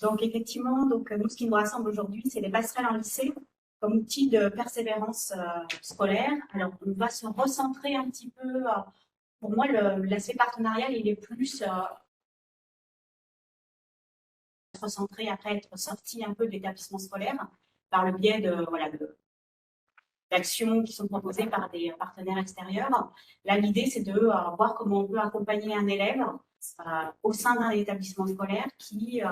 Donc, effectivement, nous, ce qui nous rassemble aujourd'hui, c'est les passerelles en lycée comme outil de persévérance scolaire. Alors, on va se recentrer un petit peu. Pour moi, l'aspect partenarial, il est plus recentré après être sorti un peu de l'établissement scolaire par le biais d'actions qui sont proposées par des partenaires extérieurs. Là, l'idée, c'est de voir comment on peut accompagner un élève au sein d'un établissement scolaire qui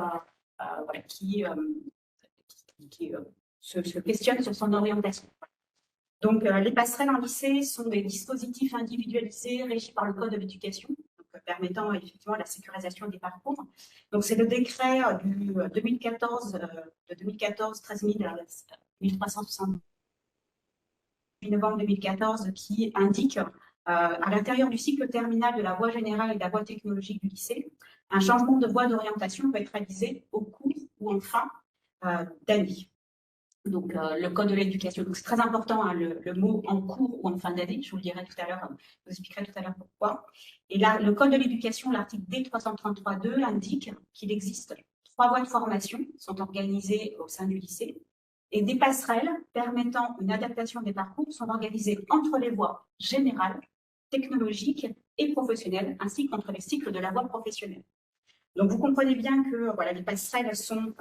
se questionne sur son orientation. Donc, les passerelles en lycée sont des dispositifs individualisés régis par le Code de l'éducation, permettant effectivement la sécurisation des parcours. Donc, c'est le décret du 2014, 13 1360 novembre 2014 qui indique à l'intérieur du cycle terminal de la voie générale et de la voie technologique du lycée, un changement de voie d'orientation peut être réalisé au cours ou en fin d'année. Donc, le code de l'éducation, c'est très important, hein, le mot en cours ou en fin d'année, je vous le dirai tout à l'heure, je vous expliquerai tout à l'heure pourquoi. Et là, le code de l'éducation, l'article D333.2 indique qu'il existe 3 voies de formation qui sont organisées au sein du lycée et des passerelles permettant une adaptation des parcours sont organisées entre les voies générales, technologiques et professionnelles, ainsi qu'entre les cycles de la voie professionnelle. Donc, vous comprenez bien que voilà, les passerelles sont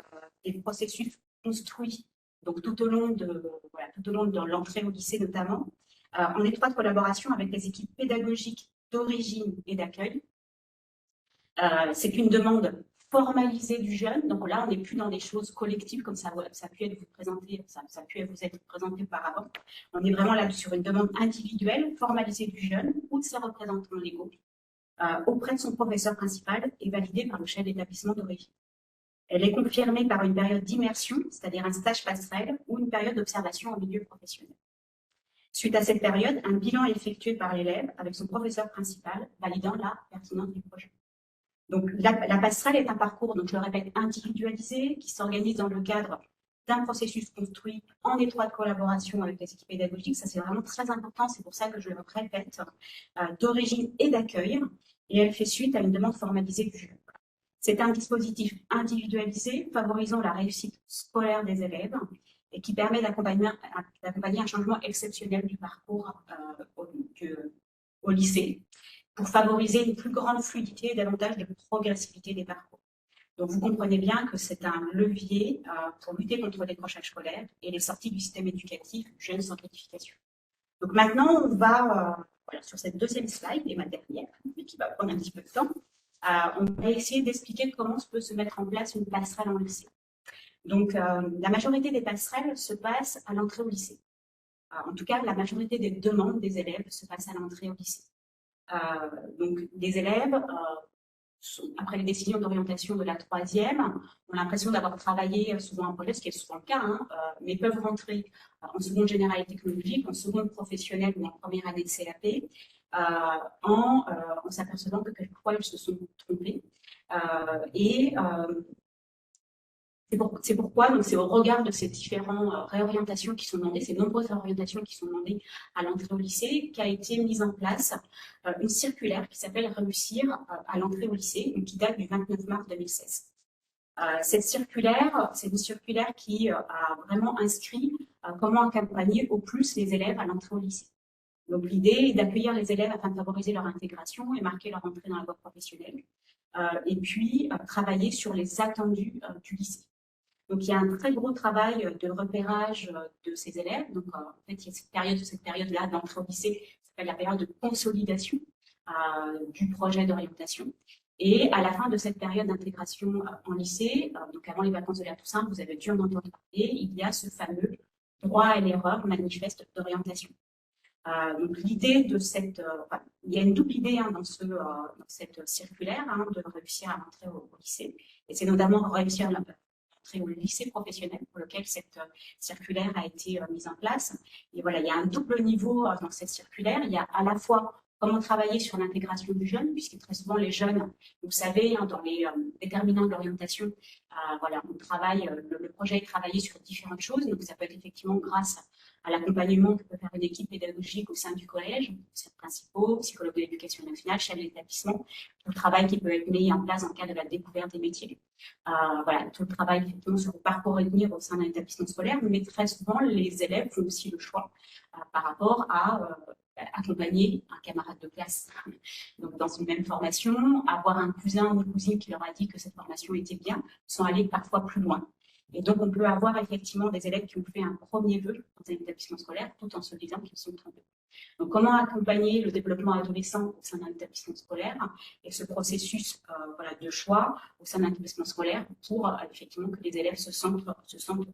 des processus construits donc tout au long de l'entrée au lycée notamment, en étroite collaboration avec les équipes pédagogiques d'origine et d'accueil. C'est une demande formalisée du jeune, donc là on n'est plus dans des choses collectives comme ça a pu être vous être présenté auparavant. On est vraiment là sur une demande individuelle, formalisée du jeune ou de ses représentants légaux, auprès de son professeur principal et validée par le chef d'établissement d'origine. Elle est confirmée par une période d'immersion, c'est-à-dire un stage passerelle ou une période d'observation en milieu professionnel. Suite à cette période, un bilan est effectué par l'élève avec son professeur principal, validant la pertinence du projet. Donc, la passerelle est un parcours, donc je le répète, individualisé, qui s'organise dans le cadre d'un processus construit en étroite collaboration avec les équipes pédagogiques. Ça, c'est vraiment très important, c'est pour ça que je le répète, d'origine et d'accueil, et elle fait suite à une demande formalisée du jeune. C'est un dispositif individualisé favorisant la réussite scolaire des élèves et qui permet d'accompagner un changement exceptionnel du parcours au lycée pour favoriser une plus grande fluidité et davantage de progressivité des parcours. Donc, vous comprenez bien que c'est un levier pour lutter contre le décrochage scolaire et les sorties du système éducatif jeunes sans qualification. Donc, maintenant, on va sur cette deuxième slide, et ma dernière, mais qui va prendre un petit peu de temps. On va essayer d'expliquer comment peut se mettre en place une passerelle en lycée. Donc, la majorité des passerelles se passent à l'entrée au lycée. En tout cas, la majorité des demandes des élèves se passent à l'entrée au lycée. Donc, les élèves, après les décisions d'orientation de la troisième, ont l'impression d'avoir travaillé souvent un projet, ce qui est souvent le cas, hein, mais peuvent rentrer en seconde générale et technologique, en seconde professionnelle ou en première année de CAP, en s'apercevant que quelquefois ils se sont trompés. C'est pourquoi, donc c'est au regard de ces différentes réorientations qui sont demandées, ces nombreuses réorientations qui sont demandées à l'entrée au lycée, qu'a été mise en place une circulaire qui s'appelle Réussir à l'entrée au lycée, qui date du 29 mars 2016. Cette circulaire, c'est une circulaire qui a vraiment inscrit comment accompagner au plus les élèves à l'entrée au lycée. Donc, l'idée est d'accueillir les élèves afin de favoriser leur intégration et marquer leur entrée dans la voie professionnelle. Et puis, travailler sur les attendus du lycée. Donc, il y a un très gros travail de repérage de ces élèves. Donc, en fait, il y a cette période-là d'entrée au lycée, ça s'appelle la période de consolidation du projet d'orientation. Et à la fin de cette période d'intégration en lycée, donc avant les vacances de la Toussaint, vous avez dû en entendre parler, il y a ce fameux droit à l'erreur manifeste d'orientation. Donc, l'idée de il y a une double idée dans cette circulaire de réussir à rentrer au lycée. Et c'est notamment réussir à rentrer au lycée professionnel pour lequel cette circulaire a été mise en place. Et voilà, il y a un double niveau dans cette circulaire. Il y a à la fois comment travailler sur l'intégration du jeune, puisque très souvent les jeunes, vous savez, hein, dans les déterminants de l'orientation, voilà, on travaille, le projet est travaillé sur différentes choses, donc ça peut être effectivement grâce à l'accompagnement que peut faire une équipe pédagogique au sein du collège, principaux, psychologues de l'éducation nationale, chef d'établissement, tout le travail qui peut être mis en place dans le cadre de la découverte des métiers. Voilà, tout le travail effectivement sur le parcours à tenir au sein d'un établissement scolaire, mais très souvent les élèves font aussi le choix par rapport à accompagner un camarade de classe. Donc dans une même formation, avoir un cousin ou une cousine qui leur a dit que cette formation était bien, sans aller parfois plus loin. Et donc, on peut avoir effectivement des élèves qui ont fait un premier vœu dans un établissement scolaire, tout en se disant qu'ils sont trompés. Donc, comment accompagner le développement adolescent au sein d'un établissement scolaire et ce processus voilà, de choix au sein d'un établissement scolaire pour effectivement que les élèves se sentent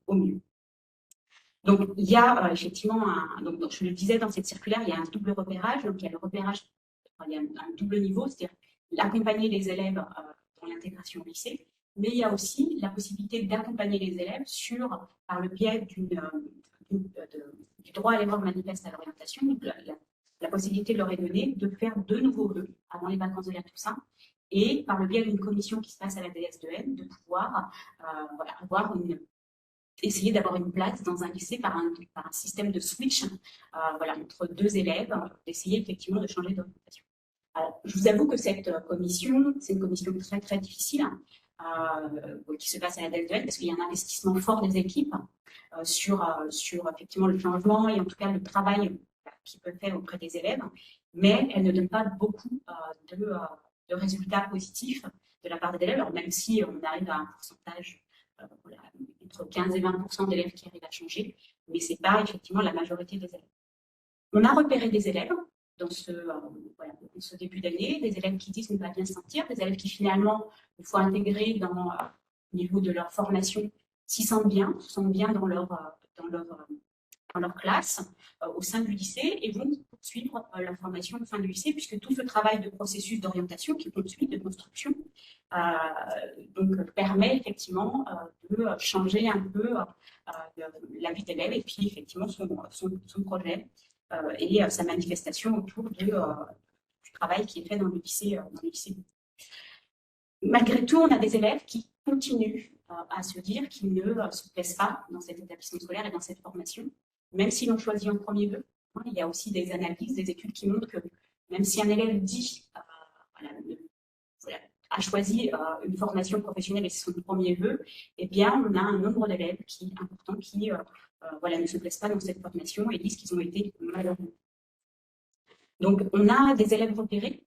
au mieux. Donc, il y a effectivement, donc, je le disais dans cette circulaire, il y a un double repérage. Donc, il y a le repérage, il y a un double niveau, c'est-à-dire l'accompagner les élèves dans l'intégration au lycée, mais il y a aussi la possibilité d'accompagner les élèves par le biais du droit à l'erreur manifeste à l'orientation. La possibilité leur est donnée de faire de nouveaux vœux avant les vacances de la Toussaint et par le biais d'une commission qui se passe à la DS2N, de pouvoir voilà, essayer d'avoir une place dans un lycée par un système de switch voilà, entre deux élèves, d'essayer effectivement de changer d'orientation. Je vous avoue que cette commission, c'est une commission très très difficile qui se passe à la DS2N parce qu'il y a un investissement fort des équipes sur effectivement le changement et en tout cas le travail qu'ils peuvent faire auprès des élèves, mais elle ne donne pas beaucoup de résultats positifs de la part des élèves, alors même si on arrive à un pourcentage voilà, entre 15 et 20% d'élèves qui arrivent à changer, mais ce n'est pas effectivement la majorité des élèves. On a repéré des élèves dans ce début d'année, des élèves qui disent ne pas bien se sentir, des élèves qui finalement, une fois intégrés au niveau de leur formation, s'y sentent bien, se sentent bien dans leur classe au sein du lycée et vont poursuivre leur formation au sein du lycée, puisque tout ce travail de processus d'orientation qui poursuit, de construction, donc permet effectivement de changer un peu la vie d'élève et puis effectivement son projet et sa manifestation autour du travail qui est fait dans le lycée. Malgré tout, on a des élèves qui continuent à se dire qu'ils ne se plaisent pas dans cet établissement scolaire et dans cette formation, même s'ils l'ont choisi en premier vœu. Il y a aussi des analyses, des études qui montrent que même si un élève dit a choisi une formation professionnelle et c'est son premier vœu, eh bien, on a un nombre d'élèves important qui ne se plaisent pas dans cette formation et disent qu'ils ont été malheureux. Donc, on a des élèves repérés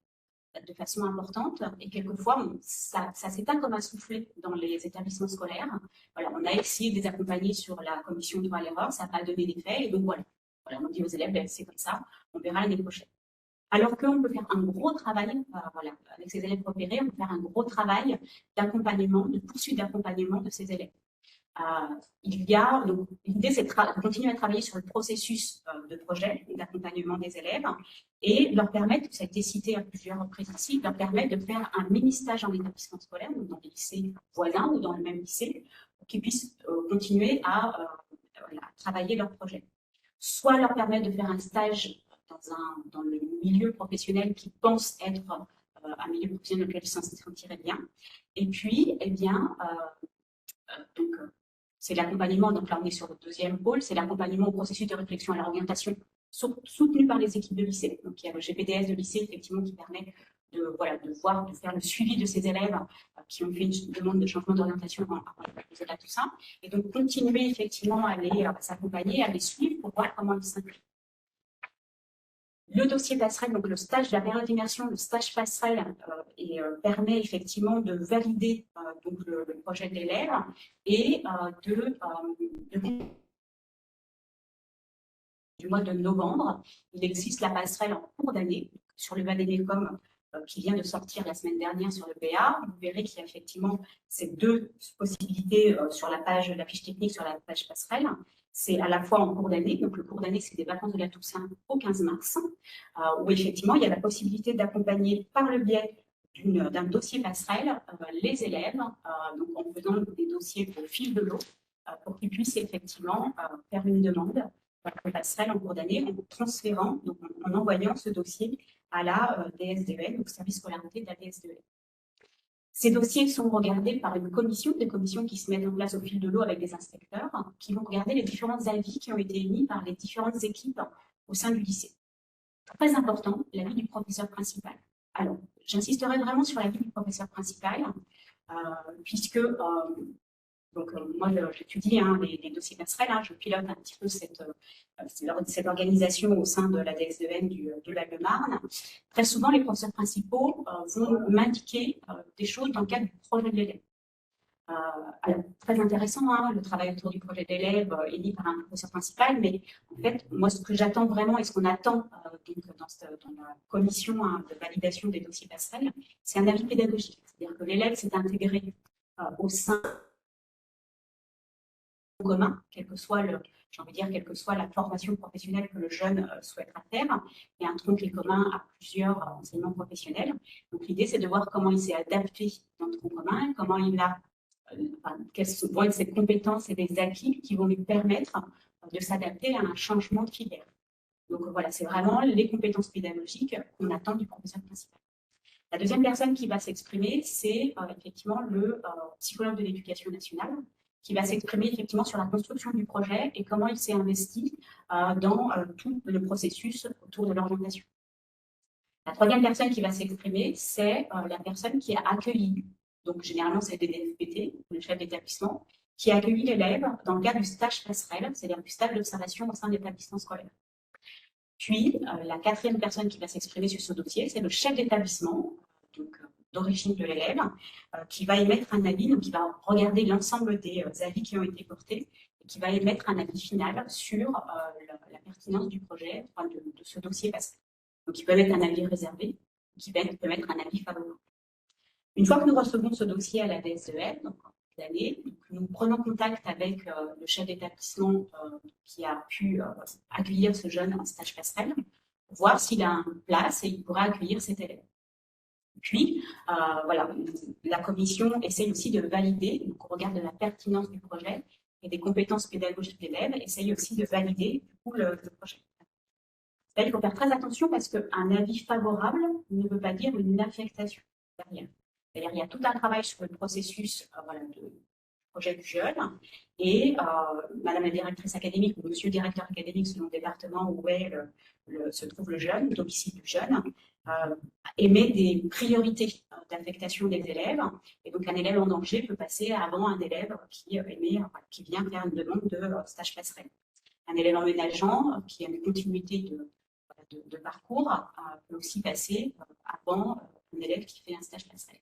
de façon importante et quelquefois, ça s'éteint comme un soufflet dans les établissements scolaires. Voilà, on a essayé de les accompagner sur la commission de droit à l'erreur, ça n'a pas donné d'effet et donc voilà, on dit aux élèves, c'est comme ça, on verra l'année prochaine. Alors qu'on peut faire un gros travail, avec ces élèves repérés, on peut faire un gros travail d'accompagnement, de poursuite d'accompagnement de ces élèves. L'idée, c'est de continuer à travailler sur le processus de projet et d'accompagnement des élèves et leur permettre, ça a été cité à plusieurs reprises ici, leur permettre de faire un mini-stage en établissement scolaire, donc dans des lycées voisins ou dans le même lycée, pour qu'ils puissent continuer à travailler leur projet. Soit leur permettre de faire un stage dans le milieu professionnel qui pense être un milieu professionnel dans lequel ils se sentiraient bien. Et puis, eh bien, c'est l'accompagnement, donc là on est sur le deuxième pôle, c'est l'accompagnement au processus de réflexion à l'orientation soutenu par les équipes de lycée. Donc il y a le GPDS de lycée effectivement qui permet de faire le suivi de ces élèves qui ont fait une demande de changement d'orientation à tout ça, et donc continuer effectivement à s'accompagner, à les suivre pour voir comment ils s'impliquent. Le dossier passerelle, donc le stage de la période d'immersion, le stage passerelle permet effectivement de valider donc le projet de l'élève et du mois de novembre, il existe la passerelle en cours d'année sur le Vadémécom qui vient de sortir la semaine dernière sur le PA. Vous verrez qu'il y a effectivement ces deux possibilités sur la fiche technique sur la page passerelle. C'est à la fois en cours d'année, donc le cours d'année, c'est des vacances de la Toussaint au 15 mars, où effectivement, il y a la possibilité d'accompagner par le biais d'un dossier passerelle les élèves, donc en faisant des dossiers au fil de l'eau, pour qu'ils puissent effectivement faire une demande de passerelle en cours d'année, en transférant, donc en envoyant ce dossier à la DSDEN, donc service scolarité de la DSDEN. Ces dossiers sont regardés par une commission, des commissions qui se mettent en place au fil de l'eau avec des inspecteurs, qui vont regarder les différents avis qui ont été émis par les différentes équipes au sein du lycée. Très important, l'avis du professeur principal. Alors, j'insisterai vraiment sur l'avis du professeur principal, puisque moi, j'étudie les dossiers passerelles, je pilote un petit peu cette organisation au sein de la DSDEN de Val-de-Marne. Très souvent, les professeurs principaux vont m'indiquer des choses dans le cadre du projet de l'élève. Alors, très intéressant, le travail autour du projet d'élève émis par un professeur principal, mais en fait, moi, ce que j'attends vraiment et ce qu'on attend dans la commission de validation des dossiers passerelles, c'est un avis pédagogique. C'est-à-dire que l'élève s'est intégré au sein commun, quelle que soit la formation professionnelle que le jeune souhaitera faire, et un tronc qui est commun à plusieurs enseignements professionnels. Donc l'idée, c'est de voir comment il s'est adapté dans le tronc commun, comment il a, quelles vont être ses compétences et des acquis qui vont lui permettre de s'adapter à un changement de filière. Donc voilà, c'est vraiment les compétences pédagogiques qu'on attend du professeur principal. La deuxième personne qui va s'exprimer, c'est effectivement le psychologue de l'éducation nationale, qui va s'exprimer effectivement sur la construction du projet et comment il s'est investi dans tout le processus autour de l'orientation. La troisième personne qui va s'exprimer, c'est la personne qui a accueilli, donc généralement c'est le DFPT, le chef d'établissement, qui a accueilli l'élève dans le cadre du stage passerelle, c'est-à-dire du stage d'observation au sein de l'établissement scolaire. Puis, la quatrième personne qui va s'exprimer sur ce dossier, c'est le chef d'établissement, d'origine de l'élève, qui va émettre un avis, donc qui va regarder l'ensemble des avis qui ont été portés, et qui va émettre un avis final sur la pertinence du projet, de ce dossier passé. Donc, il peut mettre un avis réservé, qui peut mettre un avis favorable. Une fois que nous recevons ce dossier à la DSDEN, donc l'année, nous prenons contact avec le chef d'établissement qui a pu accueillir ce jeune en stage passerelle, voir s'il a une place et il pourra accueillir cet élève. Puis, la commission essaye aussi de valider, donc au regard de la pertinence du projet et des compétences pédagogiques de l'élève, essaye aussi de valider du coup, le projet. Là, il faut faire très attention parce qu'un avis favorable ne veut pas dire une affectation derrière. C'est-à-dire qu'il y a tout un travail sur le processus de projet du jeune et Madame la directrice académique ou Monsieur le directeur académique selon le département où se trouve le jeune, le domicile du jeune, émet des priorités d'affectation des élèves. Et donc, un élève en danger peut passer avant un élève qui vient faire une demande de stage passerelle. Un élève emménageant qui a une continuité de parcours peut aussi passer avant un élève qui fait un stage passerelle.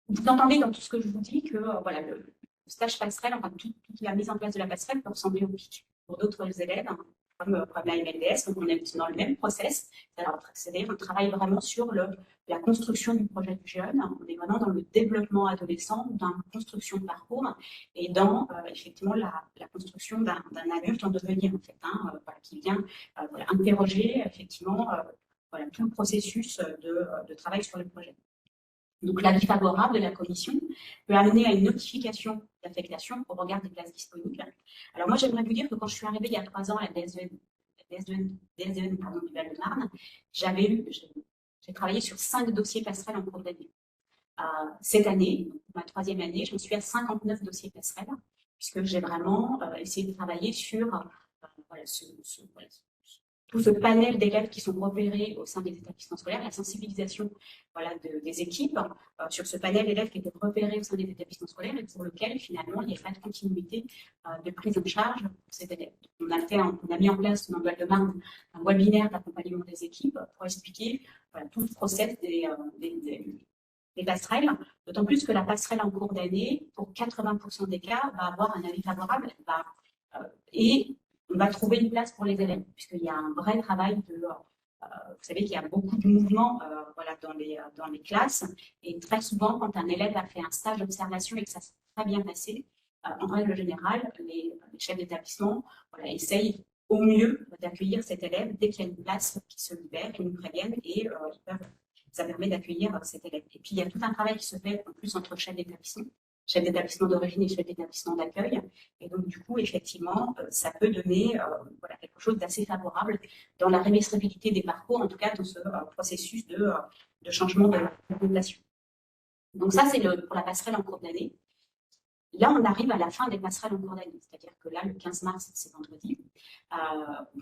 Vous entendez dans tout ce que je vous dis que le stage passerelle, toute la mise en place de la passerelle peut ressembler au PIC pour d'autres élèves, comme la MLDS, donc on est dans le même process, c'est-à-dire on travaille vraiment sur la construction du projet du jeune, on est vraiment dans le développement adolescent, dans la construction de parcours et dans effectivement la construction d'un adulte en devenir en fait, qui vient interroger effectivement tout le processus de travail sur le projet. Donc, l'avis favorable de la commission peut amener à une notification d'affectation au regard des places disponibles. Alors, moi, j'aimerais vous dire que quand je suis arrivée il y a 3 ans à la DSDEN du Val-de-Marne, j'ai travaillé sur 5 dossiers passerelles en cours d'année. Cette année, ma 3e année, j'en suis à 59 dossiers passerelles, puisque j'ai vraiment essayé de travailler sur tout ce panel d'élèves qui sont repérés au sein des établissements scolaires, la sensibilisation des équipes sur ce panel d'élèves qui étaient repérés au sein des établissements scolaires et pour lequel, finalement, il n'y a pas de continuité de prise en charge pour ces élèves. On a mis en place, dans le Val-de-Marne, un webinaire d'accompagnement des équipes pour expliquer tout le process des passerelles, d'autant plus que la passerelle en cours d'année, pour 80% des cas, va avoir un avis favorable et on va trouver une place pour les élèves, puisqu'il y a un vrai travail vous savez qu'il y a beaucoup de mouvements dans les classes, et très souvent, quand un élève a fait un stage d'observation et que ça s'est très bien passé, en règle générale, les chefs d'établissement essayent au mieux d'accueillir cet élève dès qu'il y a une place qui se libère, qu'ils nous préviennent, et ça permet d'accueillir cet élève. Et puis, il y a tout un travail qui se fait en plus entre chefs d'établissement, chef d'établissement d'origine et chef d'établissement d'accueil. Et donc, du coup, effectivement, ça peut donner voilà, quelque chose d'assez favorable dans la réversibilité des parcours, en tout cas dans ce processus de changement de population. Donc ça, c'est pour la passerelle en cours d'année. Là, on arrive à la fin des passerelles en cours d'année, c'est-à-dire que là, le 15 mars, c'est vendredi,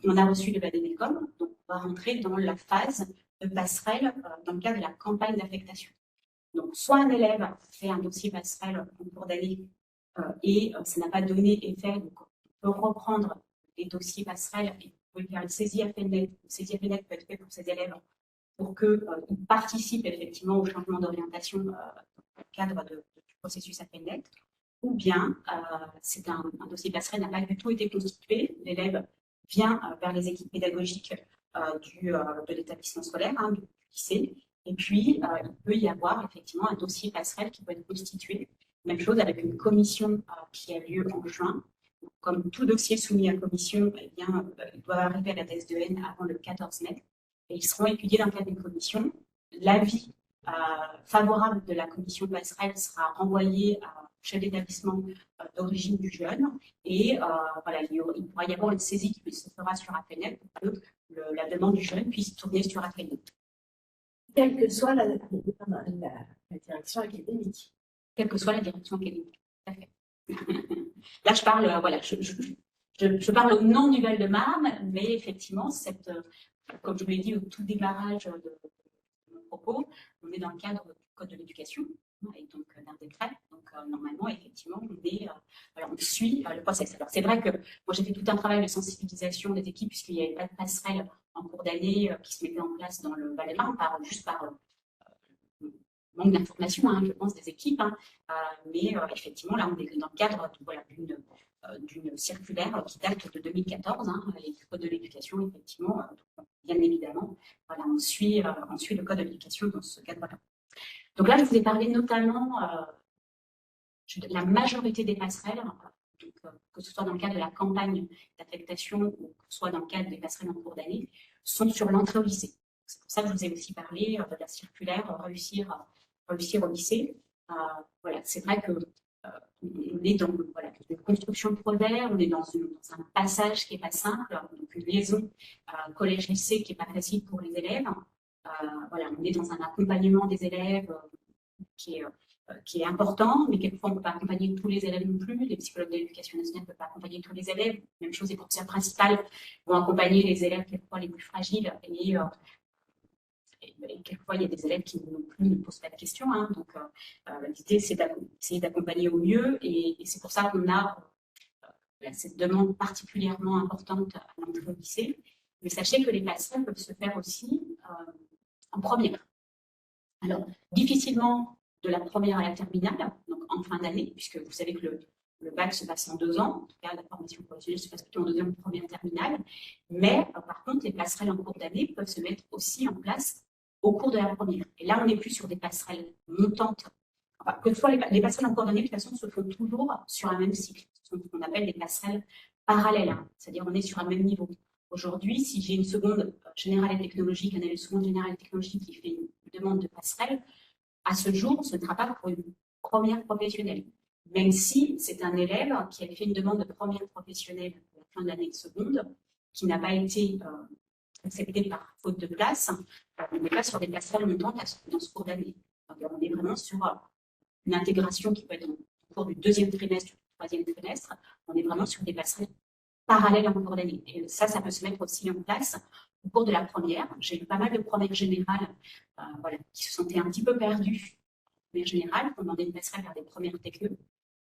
on a reçu le Badénécom, donc on va rentrer dans la phase de passerelle dans le cadre de la campagne d'affectation. Donc, soit un élève fait un dossier passerelle en cours d'année et ça n'a pas donné effet, donc on peut reprendre les dossiers passerelles et vous pouvez faire une saisie AFNet. Une saisie AFNet peut être faite pour ces élèves pour qu'ils participent effectivement au changement d'orientation dans le cadre du processus AFNet. Ou bien, c'est un dossier passerelle n'a pas du tout été constitué, l'élève vient vers les équipes pédagogiques de l'établissement scolaire, du lycée, et puis il peut y avoir effectivement un dossier passerelle qui peut être constitué. Même chose avec une commission qui a lieu en juin. Comme tout dossier soumis à commission, eh bien, il doit arriver à la DSDN avant le 14 mai, et ils seront étudiés dans le cadre d'une commission. L'avis favorable de la commission passerelle sera renvoyé à chef d'établissement d'origine du jeune et voilà, il pourra y avoir une saisie qui se fera sur AFNet pour que la demande du jeune puisse tourner sur AFNet. Quelle que soit la direction académique. Quelle que soit la direction académique, tout à fait. Là, je parle, voilà, je parle au nom du Val-de-Marne, mais effectivement, comme je vous l'ai dit au tout démarrage de mon propos, on est dans le cadre du Code de l'éducation et donc d'un décret. Donc, normalement, effectivement, on suit le process. Alors, c'est vrai que moi, j'ai fait tout un travail de sensibilisation des équipes, puisqu'il n'y avait pas de passerelle en cours d'année qui se mettait en place dans le Val-de-Marne, juste par manque d'information, je pense, des équipes. Mais effectivement, là, on est dans le cadre d'une circulaire qui date de 2014, et du Code de l'éducation, effectivement, bien évidemment, voilà, on suit le Code de l'éducation dans ce cadre-là. Donc là, je vous ai parlé notamment de la majorité des passerelles, donc, que ce soit dans le cadre de la campagne d'affectation ou que ce soit dans le cadre des passerelles en cours d'année, sont sur l'entrée au lycée. C'est pour ça que je vous ai aussi parlé de la circulaire réussir au lycée. Voilà, c'est vrai que on est dans une construction de projet, on est dans un passage qui n'est pas simple, donc une liaison collège-lycée qui n'est pas facile pour les élèves. Voilà, on est dans un accompagnement des élèves qui est important, mais quelquefois on ne peut pas accompagner tous les élèves non plus. Les psychologues de l'éducation nationale ne peuvent pas accompagner tous les élèves. Même chose, les professeurs principaux vont accompagner les élèves quelquefois les plus fragiles. Et quelquefois, il y a des élèves qui non plus ne posent pas de questions. Donc, l'idée, c'est d'essayer d'accompagner au mieux. Et c'est pour ça qu'on a cette demande particulièrement importante à l'entrée au lycée. Mais sachez que les passerelles peuvent se faire aussi en première. Alors, difficilement de la première à la terminale, donc en fin d'année, puisque vous savez que le bac se passe en 2 ans, en tout cas la formation professionnelle se passe plutôt en 2e ou première terminale, mais par contre, les passerelles en cours d'année peuvent se mettre aussi en place au cours de la première. Et là, on n'est plus sur des passerelles montantes. Enfin, que ce soit les passerelles en cours d'année, de toute façon, se font toujours sur un même cycle. Ce sont ce qu'on appelle des passerelles parallèles, c'est-à-dire on est sur un même niveau. Aujourd'hui, si j'ai une seconde générale et technologique, un élève seconde générale et technologique qui fait une demande de passerelle, à ce jour, ce ne sera pas pour une première professionnelle. Même si c'est un élève qui avait fait une demande de première professionnelle à la fin de l'année de seconde, qui n'a pas été accepté par faute de place, on n'est pas sur des passerelles montantes dans ce cours d'année. On est vraiment sur une intégration qui peut être au cours du 2e trimestre, du 3e trimestre. On est vraiment sur des passerelles parallèles en cours d'année. Et ça peut se mettre aussi en place au cours de la première. J'ai eu pas mal de premières générales qui se sentaient un petit peu perdues. Première générale, on demandait une passerelle vers des premières techno.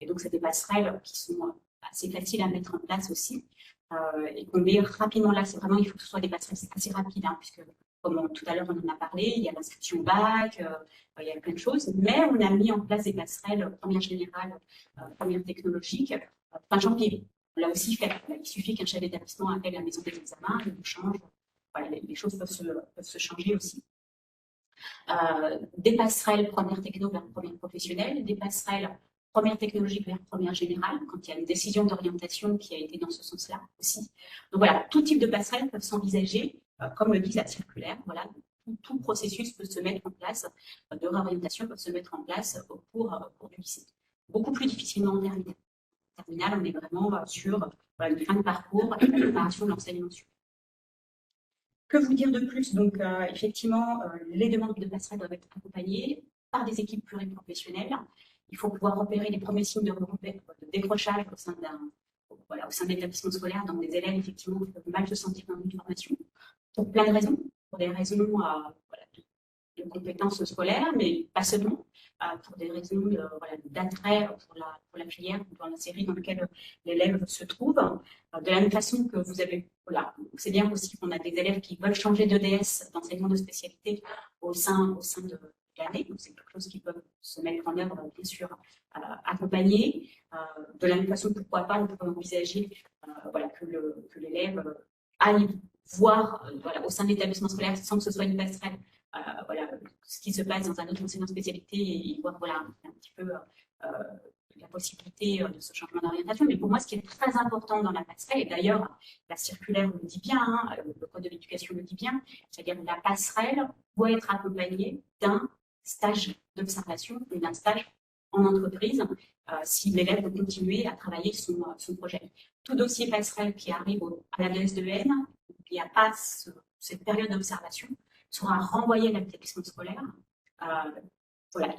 Et donc, c'est des passerelles qui sont assez faciles à mettre en place aussi. Et qu'on met rapidement là, c'est vraiment, il faut que ce soit des passerelles assez rapides, puisque, comme tout à l'heure, on en a parlé, il y a l'inscription bac, il y a plein de choses, mais on a mis en place des passerelles première générale, première technologique, fin janvier. On l'a aussi fait. Il suffit qu'un chef d'établissement appelle la maison des examens, il nous change. Voilà, les choses peuvent se changer aussi. Des passerelles première techno vers première professionnelle, des passerelles première technologique vers première générale, quand il y a une décision d'orientation qui a été dans ce sens-là aussi. Donc voilà, tout type de passerelles peuvent s'envisager, comme le dit la circulaire. Voilà, tout processus peut se mettre en place, de réorientation peut se mettre en place au cours du lycée. beaucoup plus difficilement en terminale. En terminale, on est vraiment sur une fin de parcours et la préparation de l'enseignement supérieur. Que vous dire de plus? Donc, effectivement, les demandes de passerelle doivent être accompagnées par des équipes pluriprofessionnelles. Il faut pouvoir repérer les premiers signes de décrochage au sein au sein de l'établissement scolaire, dans des élèves effectivement qui peuvent mal se sentir dans une formation, pour plein de raisons, pour des raisons de compétences scolaires, mais pas seulement, pour des raisons d'attrait pour la filière, dans la série dans laquelle l'élève se trouve. De la même façon que vous avez, c'est bien aussi qu'on a des élèves qui veulent changer d'EDS, d'enseignement de spécialité, au sein de l'année. Donc, c'est quelque chose qui peut se mettre en œuvre, bien sûr, accompagné. De la même façon, pourquoi pas, on peut envisager que l'élève aille voir au sein de l'établissement scolaire, sans que ce soit une passerelle, ce qui se passe dans un autre enseignement de spécialité et voir un petit peu la possibilité de ce changement d'orientation. Mais pour moi, ce qui est très important dans la passerelle, et d'ailleurs la circulaire le dit bien, le code de l'éducation le dit bien, c'est-à-dire que la passerelle doit être accompagnée d'un stage d'observation et d'un stage en entreprise si l'élève veut continuer à travailler son projet. Tout dossier passerelle qui arrive à la DS2N, il n'y a pas cette période d'observation, sera renvoyé à l'établissement scolaire.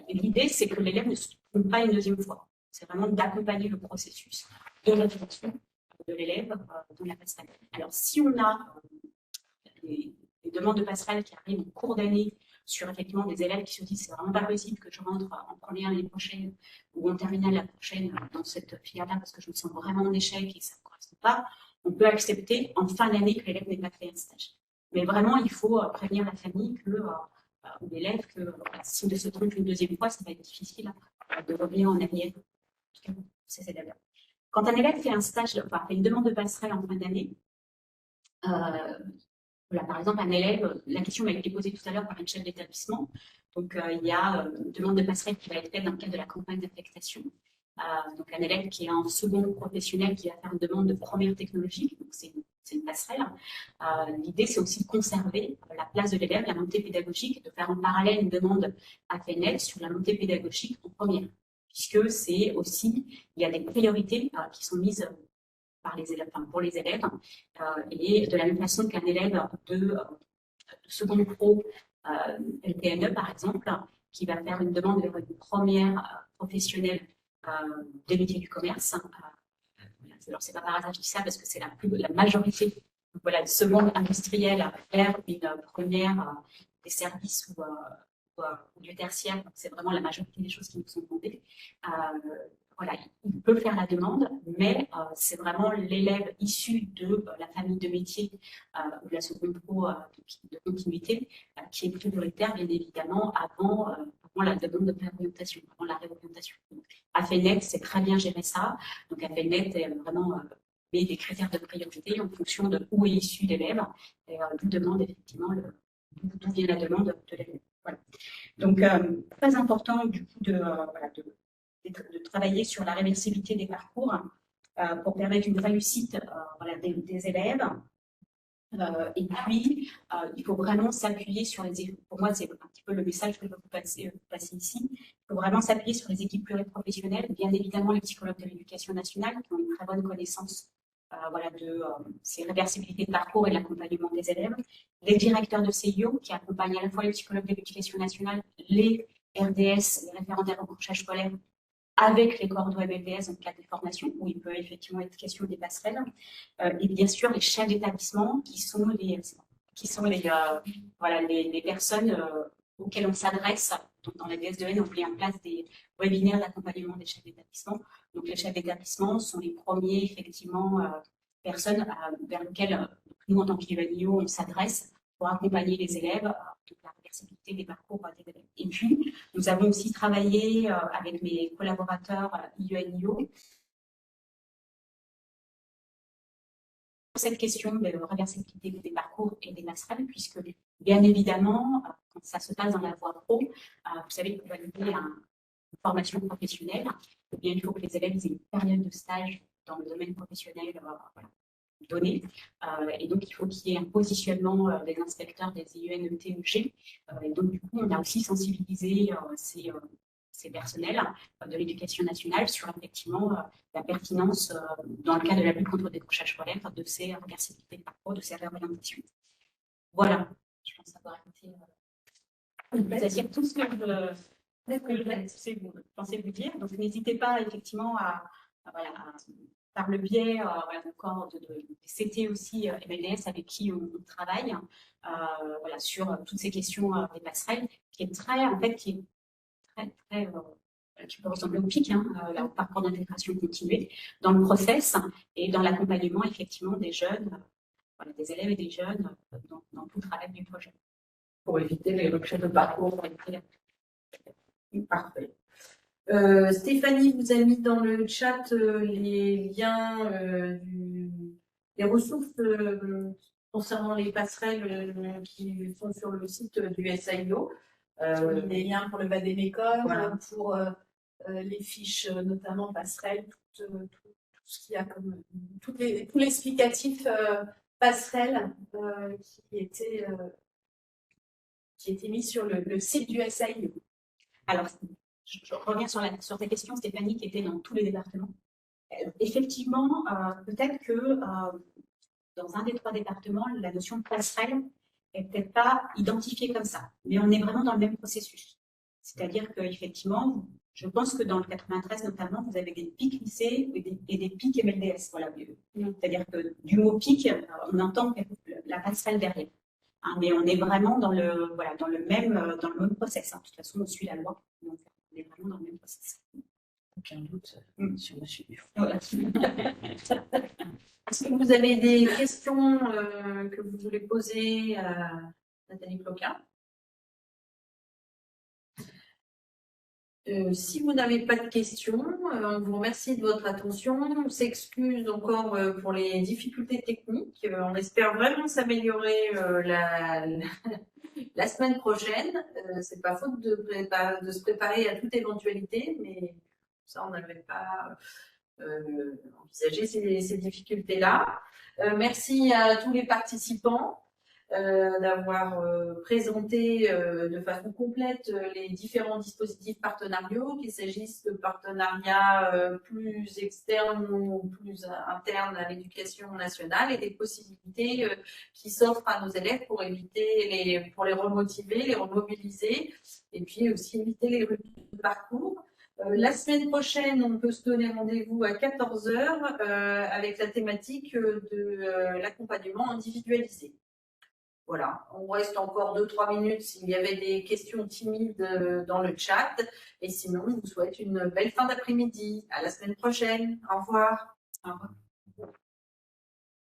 L'idée, c'est que l'élève ne se trompe pas une deuxième fois. C'est vraiment d'accompagner le processus de réflexion de l'élève dans la passerelle. Alors, si on a des demandes de passerelle qui arrivent en cours d'année sur effectivement des élèves qui se disent c'est vraiment pas possible que je rentre en première l'année prochaine ou en terminale la prochaine dans cette filière-là parce que je me sens vraiment en échec et ça ne correspond pas, on peut accepter en fin d'année que l'élève n'ait pas fait un stage. Mais vraiment, il faut prévenir la famille ou l'élève que s'il ne se trompe une deuxième fois, ça va être difficile de revenir en arrière. En tout cas, c'est cet élève. Quand un élève fait un stage, fait une demande de passerelle en fin d'année, par exemple, un élève, la question m'a été posée tout à l'heure par une chef d'établissement. Donc, il y a une demande de passerelle qui va être faite dans le cadre de la campagne d'affectation. Donc, un élève qui est en seconde professionnelle qui va faire une demande de première technologie. Donc, c'est une passerelle. L'idée, c'est aussi de conserver la place de l'élève, la montée pédagogique, de faire en parallèle une demande à FNL sur la montée pédagogique en première. Puisque c'est aussi, il y a des priorités qui sont mises par les élèves, pour les élèves, et de la même façon qu'un élève de seconde pro LPNE, par exemple, qui va faire une demande vers une première professionnelle des métiers du commerce. Alors, c'est pas par hasard que je dis ça, parce que c'est la majorité de seconde industrielle vers une première des services ou du tertiaire. C'est vraiment la majorité des choses qui nous sont demandées. Il peut faire la demande, mais c'est vraiment l'élève issu de la famille de métier ou de la seconde pro de continuité qui est prioritaire, bien évidemment, avant la demande de réorientation, avant la réorientation. AFENET, c'est très bien gérer ça. Donc, AFENET est vraiment met des critères de priorité en fonction de où est issu l'élève et d'où demande effectivement d'où vient la demande de l'élève. Voilà. Donc, très important du coup de travailler sur la réversibilité des parcours pour permettre une réussite des élèves. Et puis, il faut vraiment s'appuyer sur les... Pour moi, c'est un petit peu le message que je veux vous passer ici. Il faut vraiment s'appuyer sur les équipes pluriprofessionnelles, bien évidemment les psychologues de l'éducation nationale qui ont une très bonne connaissance de ces réversibilités de parcours et de l'accompagnement des élèves, les directeurs de CIO qui accompagnent à la fois les psychologues de l'éducation nationale, les RDS, les référents d'accrochage scolaire, avec les coordonnées MLDS dans le cadre des formations, où il peut effectivement être question des passerelles, et bien sûr les chefs d'établissement qui sont les personnes auxquelles on s'adresse. Donc, dans la DS2N, on met en place des webinaires d'accompagnement des chefs d'établissement. Donc, les chefs d'établissement sont les premiers, effectivement, personnes vers lesquelles nous, en tant qu'UNIO, on s'adresse pour accompagner les élèves de la réversibilité des parcours des élèves. Et puis, nous avons aussi travaillé avec mes collaborateurs UNIO cette question de réversibilité des parcours et des passerelles, puisque bien évidemment, quand ça se passe dans la voie pro, vous savez que pour valider une formation professionnelle, eh bien, il faut que les élèves aient une période de stage dans le domaine professionnel donné. Et donc, il faut qu'il y ait un positionnement des inspecteurs des IUN-ETEG. Et donc, du coup, on a aussi sensibilisé ces ces personnels de l'éducation nationale sur effectivement la pertinence, dans le cas de la lutte contre le décrochage scolaire, de ces reversibilités de parcours, de ces réorientations. Voilà, je pense avoir été c'est-à-dire tout ce que je pensais vous dire. Donc, n'hésitez pas effectivement voilà, par le biais voilà, encore de CT aussi, MLDS avec qui on travaille, voilà, sur toutes ces questions des passerelles, qui est très, en fait, qui est très, qui peut ressembler au PIC, au parcours d'intégration continuée, dans le process et dans l'accompagnement effectivement des jeunes, voilà, des élèves et des jeunes dans tout le travail du projet. Pour éviter les ruptures de parcours. Parfait. Stéphanie vous a mis dans le chat les liens des ressources concernant les passerelles qui sont sur le site du SAIO. Des liens pour le Vadémécum, voilà. Pour les fiches, notamment passerelles, tout ce qu'il y a comme tout l'explicatif passerelle qui était mis sur le site du SAIO. Alors, je reviens sur ta question, Stéphanie, qui était dans tous les départements. Effectivement, peut-être que dans un des 3 départements, la notion de passerelle n'est peut-être pas identifiée comme ça, mais on est vraiment dans le même processus. C'est-à-dire qu'effectivement, je pense que dans le 93 notamment, vous avez des pics lycées et des pics MLDS. Voilà. C'est-à-dire que du mot pic, on entend la passerelle derrière. Mais on est vraiment dans le même process. De toute façon, on suit la loi. Donc, on est vraiment dans le même process. Aucun doute sur le suivi. Voilà. Est-ce que vous avez des questions que vous voulez poser à Nathalie Cloquin? Si vous n'avez pas de questions, on vous remercie de votre attention. On s'excuse encore pour les difficultés techniques. On espère vraiment s'améliorer la semaine prochaine. C'est pas faute de se préparer à toute éventualité, mais ça, on n'avait pas envisagé ces difficultés-là. Merci à tous les participants d'avoir présenté de façon complète les différents dispositifs partenariaux, qu'il s'agisse de partenariats plus externes ou plus internes à l'éducation nationale et des possibilités qui s'offrent à nos élèves pour pour les remotiver, les remobiliser et puis aussi éviter les ruptures de parcours. La semaine prochaine, on peut se donner rendez-vous à 14 h avec la thématique de l'accompagnement individualisé. Voilà, on reste encore 2-3 minutes s'il y avait des questions timides dans le chat. Et sinon, je vous souhaite une belle fin d'après-midi. À la semaine prochaine. Au revoir. Au revoir.